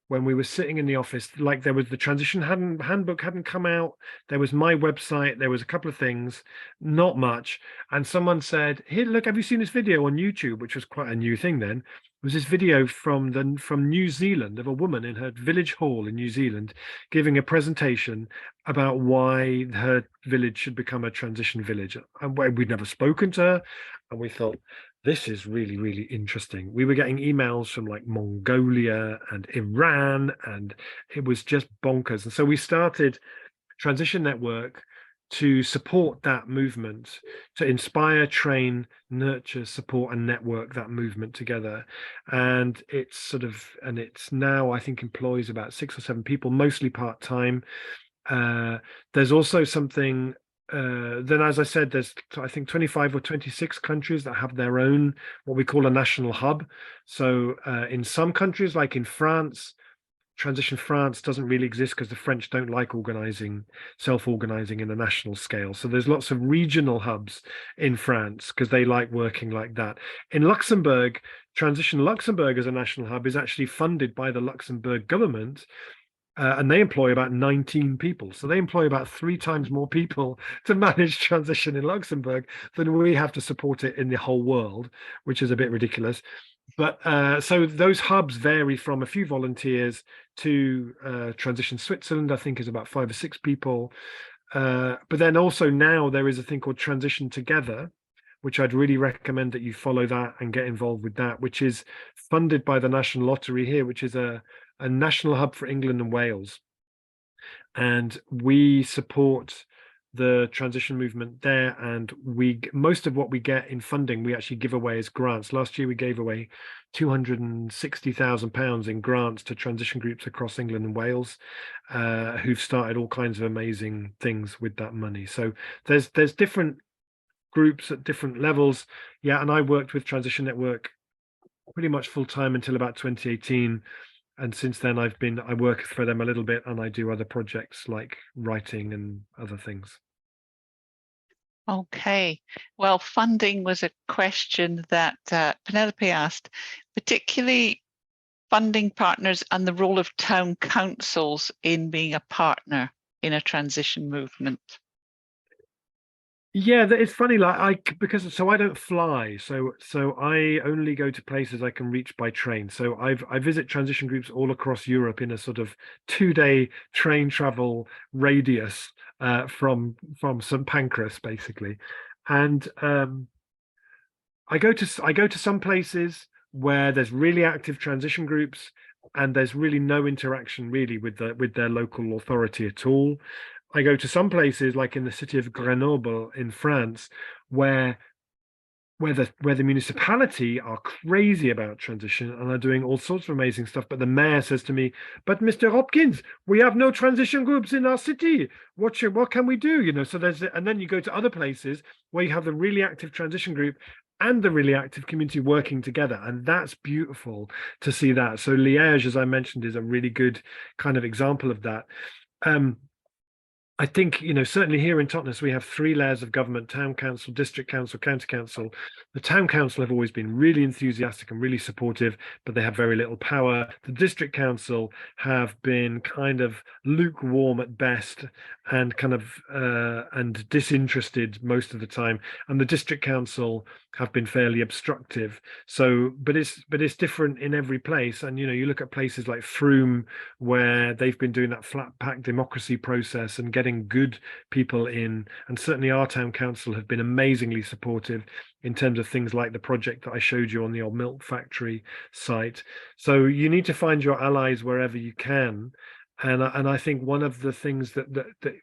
when we were sitting in the office, like there was the transition handbook hadn't come out. There was my website. There was a couple of things, not much. And someone said, "Here, look, have you seen this video on YouTube?" Which was quite a new thing then. It was this video from New Zealand of a woman in her village hall in New Zealand giving a presentation about why her village should become a transition village. And we'd never spoken to her, and we thought, this is really, really interesting. We were getting emails from like Mongolia and Iran, and it was just bonkers. And so we started Transition Network to support that movement, to inspire, train, nurture, support, and network that movement together. And it's now, I think, employs about 6 or 7 people, mostly part-time. There's also something then, as I said, there's I think 25 or 26 countries that have their own what we call a national hub. So in some countries, like in France, Transition France doesn't really exist because the French don't like self-organizing in a national scale. So there's lots of regional hubs in France because they like working like that. In Luxembourg, Transition Luxembourg as a national hub is actually funded by the Luxembourg government. And they employ about 19 people. So they employ about 3 times more people to manage transition in Luxembourg than we have to support it in the whole world, which is a bit ridiculous. But so those hubs vary from a few volunteers to Transition Switzerland, I think, is about 5 or 6 people. But then also now there is a thing called Transition Together, which I'd really recommend that you follow that and get involved with that, which is funded by the National Lottery here, which is a national hub for England and Wales. And we support the transition movement there, and most of what we get in funding we actually give away as grants. Last year we gave away £260,000 in grants to transition groups across England and Wales, who've started all kinds of amazing things with that money. So there's different groups at different levels. Yeah, and I worked with Transition Network pretty much full time until about 2018. And since then I work for them a little bit, and I do other projects like writing and other things. Okay, well, funding was a question that Penelope asked, particularly funding partners and the role of town councils in being a partner in a transition movement. Yeah, it's funny, like because I don't fly, so I only go to places I can reach by train. So I visit transition groups all across Europe in a sort of 2-day train travel radius from St Pancras, basically. And I go to some places where there's really active transition groups, and there's really no interaction really with their local authority at all. I go to some places like in the city of Grenoble in France, where the municipality are crazy about transition and are doing all sorts of amazing stuff. But the mayor says to me, "But Mr. Hopkins, we have no transition groups in our city. What can we do?" You know, so and then you go to other places where you have the really active transition group and the really active community working together, and that's beautiful to see that. So Liège, as I mentioned, is a really good kind of example of that. I think, certainly here in Totnes, we have 3 layers of government: town council, district council, county council. The town council have always been really enthusiastic and really supportive, but they have very little power. The district council have been kind of lukewarm at best and kind of and disinterested most of the time. And the district council have been fairly obstructive. So, but it's different in every place. And, you look at places like Frome, where they've been doing that flat pack democracy process and getting good people in, and certainly our town council have been amazingly supportive in terms of things like the project that I showed you on the old milk factory site. So you need to find your allies wherever you can, And I think one of the things that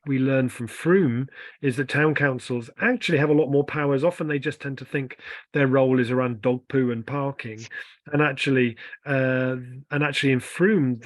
we learn from Froome is that town councils actually have a lot more powers. Often they just tend to think their role is around dog poo and parking, and actually in Froome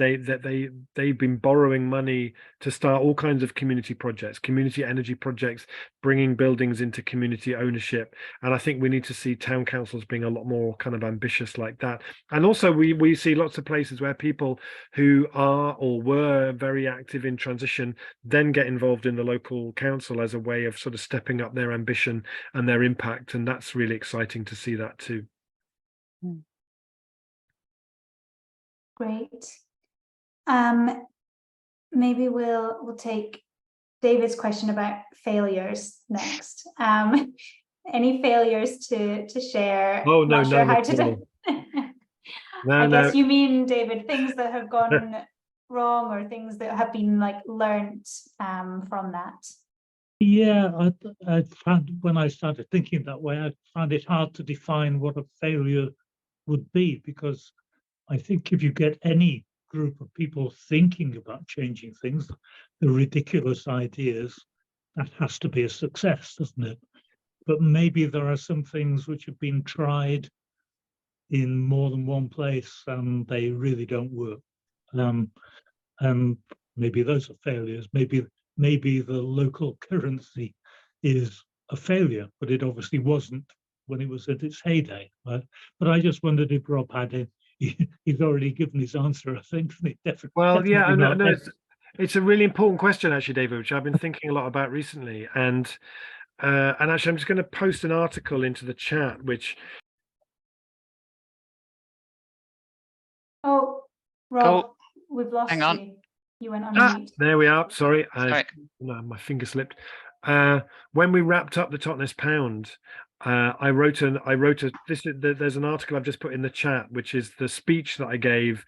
they've been borrowing money to start all kinds of community projects, community energy projects, bringing buildings into community ownership. And I think we need to see town councils being a lot more kind of ambitious like that. And also we see lots of places where people who are or were very active in transition then get involved in the local council as a way of sort of stepping up their ambition and their impact, and that's really exciting to see that too. Great. Maybe we'll take David's question about failures next. Any failures to share? Oh no, Not sure none how at to all. do. No, I no. guess you mean, David, things that have gone wrong or things that have been like learnt from that. Yeah, I found when I started thinking that way, I found it hard to define what a failure would be, because I think if you get any group of people thinking about changing things, the ridiculous ideas, that has to be a success, doesn't it? But maybe there are some things which have been tried in more than one place and they really don't work. And maybe those are failures. Maybe the local currency is a failure, but it obviously wasn't when it was at its heyday. But I just wondered if Rob had it. He's already given his answer, I think. Definitely, Well, yeah, definitely not. no, it's a really important question, actually, David, which I've been thinking a lot about recently. And actually, I'm just going to post an article into the chat, which. Oh, Rob, Oh, we've lost hang on. you. You went on mute. There we are. Sorry, Sorry. no, my finger slipped. When we wrapped up the Totnes Pound, I wrote there's an article I've just put in the chat, which is the speech that I gave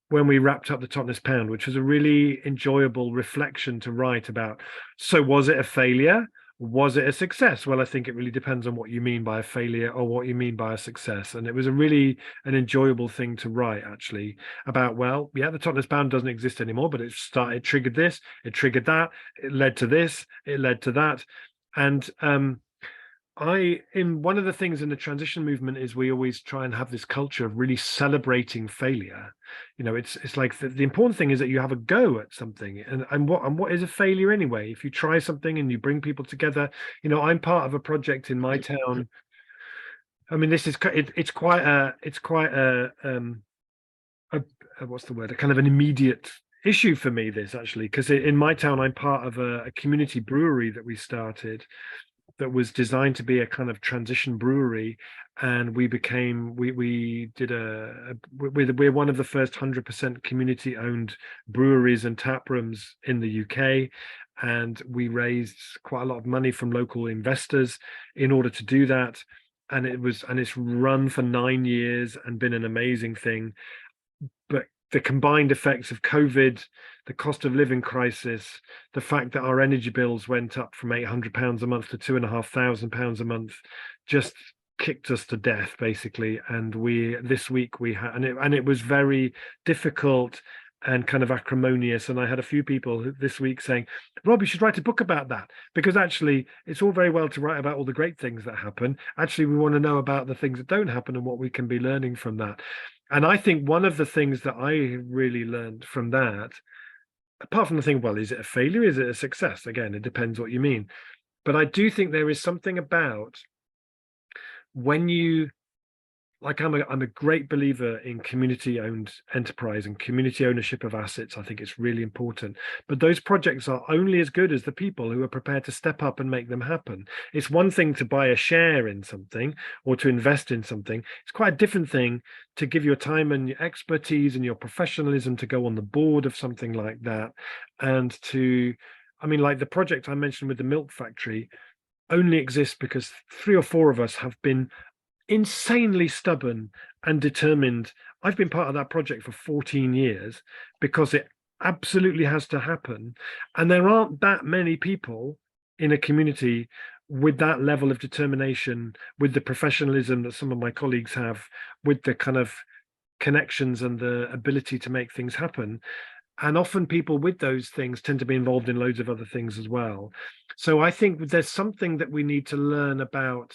when we wrapped up the Totnes Pound, which was a really enjoyable reflection to write about. So was it a failure? Was it a success? Well, I think it really depends on what you mean by a failure or what you mean by a success. And it was an enjoyable thing to write, actually, about, well, yeah, the Totnes Pound doesn't exist anymore, but it triggered this, it triggered that, it led to this, it led to that. And in one of the things in the transition movement is we always try and have this culture of really celebrating failure. You know, it's like the important thing is that you have a go at something, and what is a failure anyway? If you try something and you bring people together, you know, I'm part of a project in my town. I mean, it's quite a what's the word? A kind of an immediate issue for me, this actually, because in my town I'm part of a community brewery that we started, that was designed to be a kind of transition brewery, and we're one of the first 100% community owned breweries and tap rooms in the UK, and we raised quite a lot of money from local investors in order to do that, and it's run for 9 years and been an amazing thing. But the combined effects of COVID, the cost of living crisis, the fact that our energy bills went up from £800 a month to £2,500 a month, just kicked us to death, basically. And this week we had, and it was very difficult and kind of acrimonious. And I had a few people this week saying, Rob, you should write a book about that, because actually it's all very well to write about all the great things that happen. Actually, we want to know about the things that don't happen and what we can be learning from that. And I think one of the things that I really learned from that, apart from the thing, well, is it a failure? Is it a success? Again, it depends what you mean. But I do think there is something about when you, like, I'm a great believer in community-owned enterprise and community ownership of assets. I think it's really important. But those projects are only as good as the people who are prepared to step up and make them happen. It's one thing to buy a share in something or to invest in something. It's quite a different thing to give your time and your expertise and your professionalism to go on the board of something like that. And I mean, like the project I mentioned with the milk factory only exists because 3 or 4 of us have been insanely stubborn and determined. I've been part of that project for 14 years because it absolutely has to happen, and there aren't that many people in a community with that level of determination, with the professionalism that some of my colleagues have, with the kind of connections and the ability to make things happen. And often people with those things tend to be involved in loads of other things as well. So I think there's something that we need to learn about.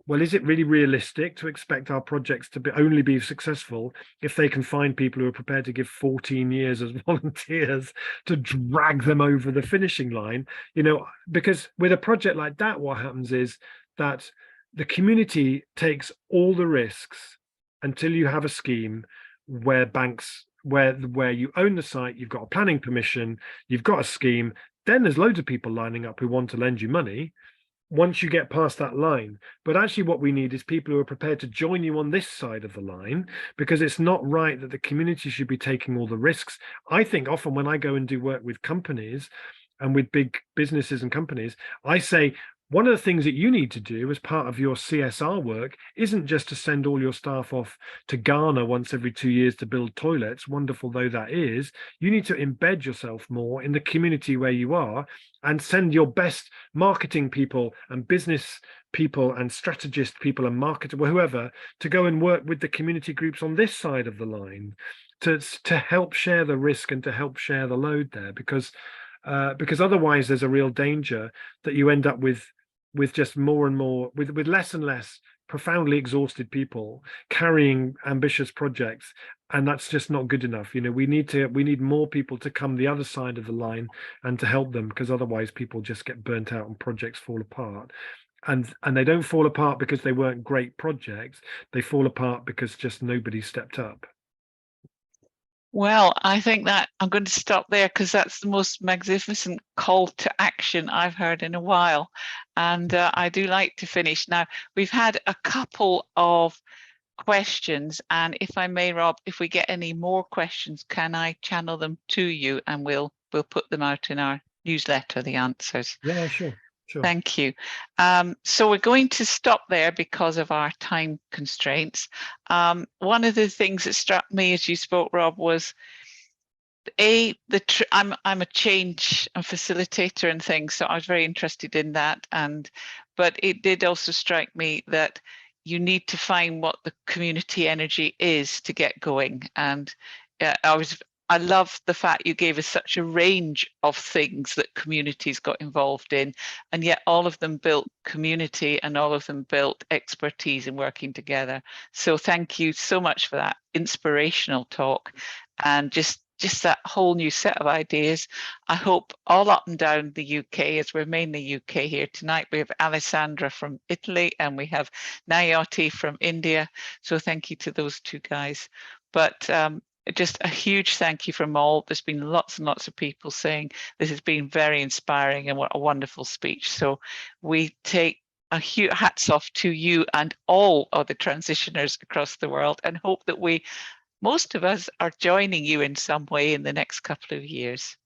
Well, is it really realistic to expect our projects to only be successful if they can find people who are prepared to give 14 years as volunteers to drag them over the finishing line? You know, because with a project like that, what happens is that the community takes all the risks until you have a scheme where where you own the site, you've got a planning permission, you've got a scheme, then there's loads of people lining up who want to lend you money once you get past that line. But actually what we need is people who are prepared to join you on this side of the line, because it's not right that the community should be taking all the risks. I think often when I go and do work with companies and with big businesses and companies, I say, one of the things that you need to do as part of your CSR work isn't just to send all your staff off to Ghana once every 2 years to build toilets, wonderful though that is. You need to embed yourself more in the community where you are and send your best marketing people and business people and strategist people and marketer, whoever, to go and work with the community groups on this side of the line to help share the risk and to help share the load there, because otherwise there's a real danger that you end up with just more and more, with less and less profoundly exhausted people carrying ambitious projects, and that's just not good enough. You know, we need more people to come the other side of the line and to help them, because otherwise people just get burnt out and projects fall apart. And they don't fall apart because they weren't great projects, they fall apart because just nobody stepped up. Well, I think that I'm going to stop there, because that's the most magnificent call to action I've heard in a while. And I do like to finish. Now, we've had a couple of questions, and if I may, Rob, if we get any more questions, can I channel them to you and we'll put them out in our newsletter, the answers? Yeah, sure. Sure. Thank you. So we're going to stop there because of our time constraints. One of the things that struck me as you spoke, Rob, was I'm a change and facilitator and things, so I was very interested in that. But it did also strike me that you need to find what the community energy is to get going. And I love the fact you gave us such a range of things that communities got involved in, and yet all of them built community and all of them built expertise in working together. So thank you so much for that inspirational talk, and just that whole new set of ideas. I hope all up and down the UK, as we're mainly UK here tonight, we have Alessandra from Italy and we have Nayati from India. So thank you to those two guys. But just a huge thank you from all. There's been lots and lots of people saying this has been very inspiring and what a wonderful speech. So we take a huge hats off to you and all other transitioners across the world, and hope that most of us are joining you in some way in the next couple of years.